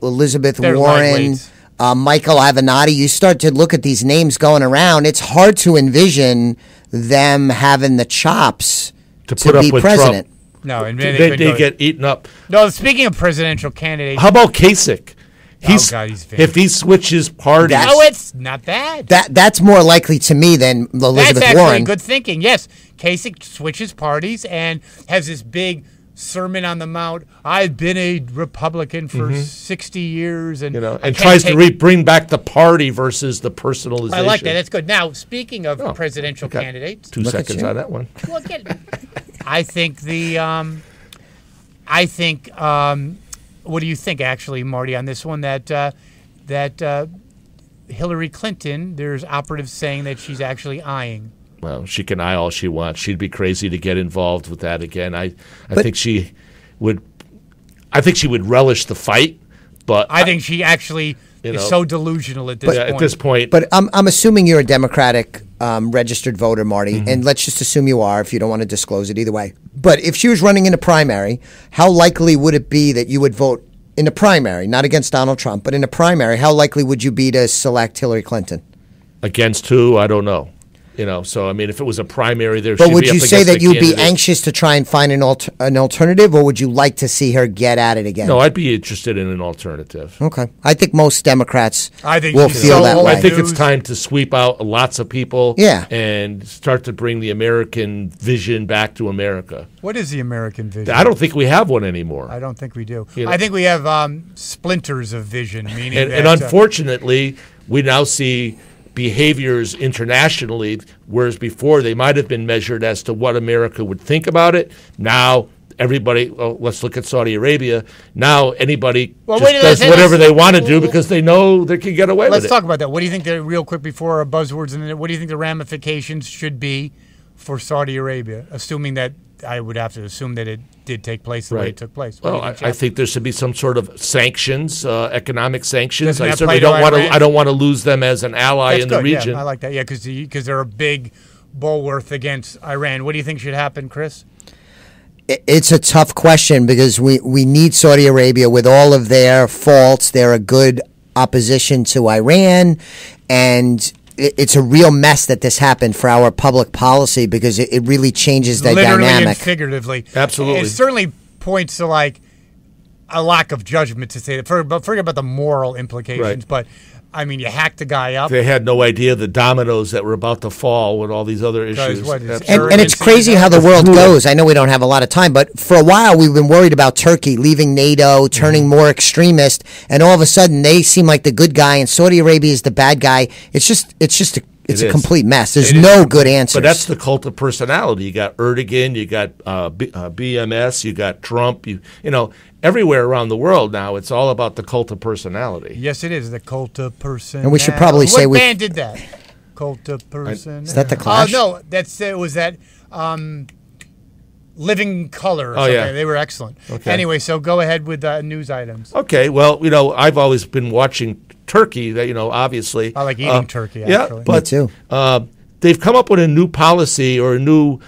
Elizabeth They're Warren, lightweights. Michael Avenatti. You start to look at these names going around. It's hard to envision them having the chops to put be up with president. Trump. No, and They get eaten up. No, speaking of presidential candidates, How about Kasich? God, he's famous. If he switches parties, no, it's not bad. That's more likely to me than Elizabeth That's actually Warren. good thinking. Yes, Kasich switches parties and has this big Sermon on the Mount. I've been a Republican for 60 years, and and tries to bring back the party versus the personalization. I like that. That's good. Now, speaking of presidential okay. candidates, 2 seconds on that one. well, I think what do you think, actually, Marty, on this one? That Hillary Clinton, there's operatives saying that she's actually eyeing. Well, she can eye all she wants. She'd be crazy to get involved with that again. I think she would. I think she would relish the fight, but I think she actually is so delusional at this point. At this point, But I'm assuming you're a Democratic registered voter, Marty, and let's just assume you are if you don't want to disclose it either way. But if she was running in a primary, how likely would it be that you would vote in a primary, not against Donald Trump, but in a primary? How likely would you be to select Hillary Clinton? against who? I don't know. So I mean, if it was a primary, there. But she'd would be up you say against that a you'd be candidate. anxious to try and find an alternative, or would you like to see her get at it again? No, I'd be interested in an alternative. Okay. I think most Democrats I think will she's feel so that old. way. I think it's News. time to sweep out lots of people, Yeah. and start to bring the American vision back to America. What is the American vision? I don't think we have one anymore. I don't think we do. You know. I think we have splinters of vision, meaning And that, unfortunately, we now see behaviors internationally, whereas before they might have been measured as to what America would think about it. Now everybody, let's look at Saudi Arabia. Now anybody does whatever they want to do because they know they can get away with it. let's talk about that. What do you think, real quick before our buzzwords, and what do you think the ramifications should be for Saudi Arabia, assuming that I would have to assume that it did take place the way Right. it took place? What do Well, you think, I Jeff? think there should be some sort of sanctions, economic sanctions. Doesn't I that certainly play to don't want to. Iran? I don't want to lose them as an ally That's in the good, region. Yeah, I like that. Yeah, because they're a big bulwark against Iran. What do you think should happen, Chris? It's a tough question because we need Saudi Arabia with all of their faults. They're a good opposition to Iran, and it's a real mess that this happened for our public policy because it really changes that Literally dynamic. and figuratively. Absolutely. It certainly points to like a lack of judgment to say that. Forget about the moral implications, Right. but I mean, you hacked the guy up. They had no idea the dominoes that were about to fall with all these other issues. what, it's Absolutely. And it's crazy how the world goes. I know we don't have a lot of time, but for a while we've been worried about Turkey leaving NATO, turning more extremist, and all of a sudden they seem like the good guy, and Saudi Arabia is the bad guy. It's a It is. complete mess. There's no good answers. But that's the cult of personality. You got Erdogan, you got BMS, you got Trump. You know, everywhere around the world now, it's all about the cult of personality. Yes, it is the cult of person. And we should probably say what we- band did that? Cult of person. Is that the Clash? No, it was that Living Color. Or Oh, something. yeah. They were excellent. Okay. Anyway, so go ahead with news items. Okay, well, I've always been watching turkey. That obviously. I like eating turkey. Yeah, Actually. but Me too. They've come up with a new policy or a new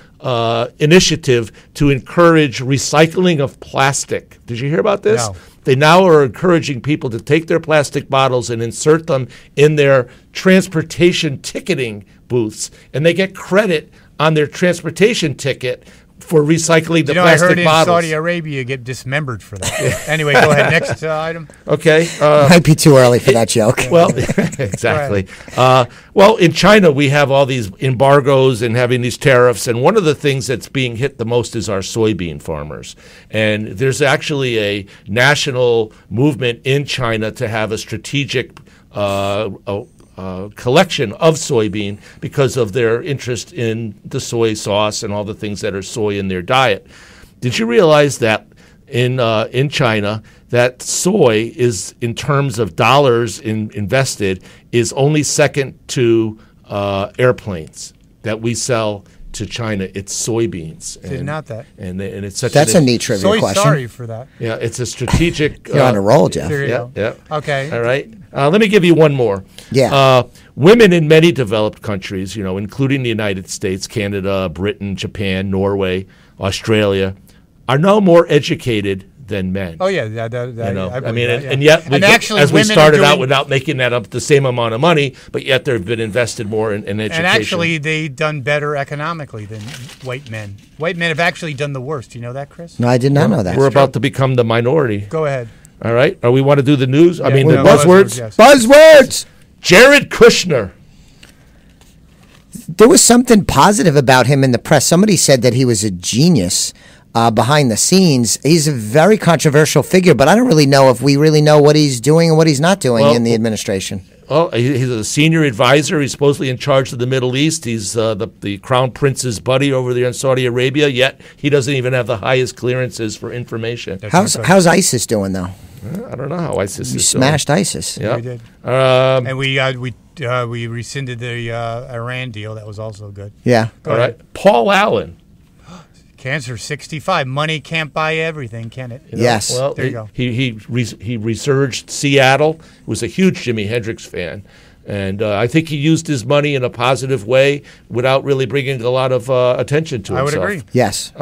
initiative to encourage recycling of plastic. Did you hear about this? No. They now are encouraging people to take their plastic bottles and insert them in their transportation ticketing booths, and they get credit on their transportation ticket for recycling the I plastic heard in bottles. Saudi Arabia you get dismembered for that. Anyway, go ahead. Next item. Okay. Might be too early for that joke. Well, exactly. Well, in China, we have all these embargoes and having these tariffs, and one of the things that's being hit the most is our soybean farmers. And there's actually a national movement in China to have a strategic collection of soybean because of their interest in the soy sauce and all the things that are soy in their diet. Did you realize that in China, that soy is, in terms of dollars invested, is only second to airplanes that we sell to China? It's soybeans. Did not that. And it's such That's a neat trivia So question. sorry for that. Yeah, it's a strategic. You're on a roll, Jeff. There you Yeah, go. yeah. Okay. All right. Let me give you one more. Yeah. Women in many developed countries, including the United States, Canada, Britain, Japan, Norway, Australia, are now more educated than men. Oh yeah, I believe that, yeah. And yet, And actually, as we women are started out doing- without making that up the same amount of money, but yet they've been invested more in education. And actually, they've done better economically than white men. White men have actually done the worst. You know that, Chris? No, I did not know that. we're about to become the minority. Go ahead. All right. Or we want to do the news? I mean, the no, buzzwords. yes. Buzzwords! Jared Kushner. There was something positive about him in the press. Somebody said that he was a genius behind the scenes. He's a very controversial figure, but I don't really know if we really know what he's doing and what he's not doing in the administration. Well, he's a senior advisor. He's supposedly in charge of the Middle East. He's the crown prince's buddy over there in Saudi Arabia, yet he doesn't even have the highest clearances for information. How's ISIS doing, though? I don't know how ISIS You is smashed ISIS. doing. We did. Yeah. And we rescinded the Iran deal. That was also good. Yeah. All right. Paul Allen. Cancer 65. Money can't buy everything, can it? Yes. There you go. He resurged Seattle. He was a huge Jimi Hendrix fan. And I think he used his money in a positive way without really bringing a lot of attention to himself. I would agree. Yes.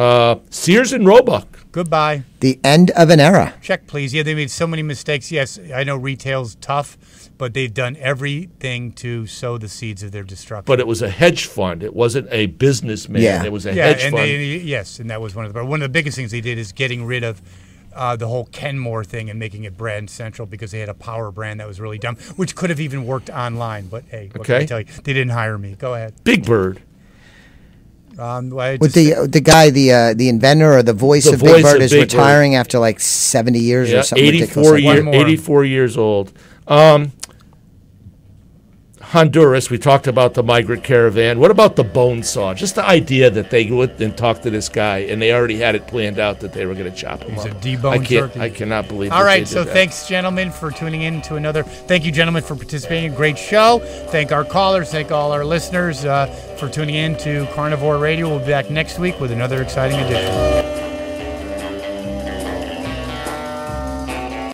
Sears and Roebuck. Goodbye. The end of an era. Check, please. Yeah, they made so many mistakes. Yes, I know retail's tough, but they've done everything to sow the seeds of their destruction. But it was a hedge fund. It wasn't a businessman. Yeah. It was a hedge fund. Yes, and that was one of the biggest things they did is getting rid of the whole Kenmore thing and making it brand central because they had a power brand that was really dumb, which could have even worked online. But hey, what can I tell you? They didn't hire me. Go ahead. Big Bird. With the guy, the inventor or the voice of Big Bird is retiring after like 70 years or something 84 years old. Honduras, we talked about the migrant caravan. What about the bone saw? Just the idea that they went and talked to this guy and they already had it planned out that they were going to chop him up. He's a deboned turkey. I cannot believe All right, so thanks, gentlemen, for tuning in to another. Thank you, gentlemen, for participating. Great show. Thank our callers. Thank all our listeners for tuning in to Carnivore Radio. We'll be back next week with another exciting edition.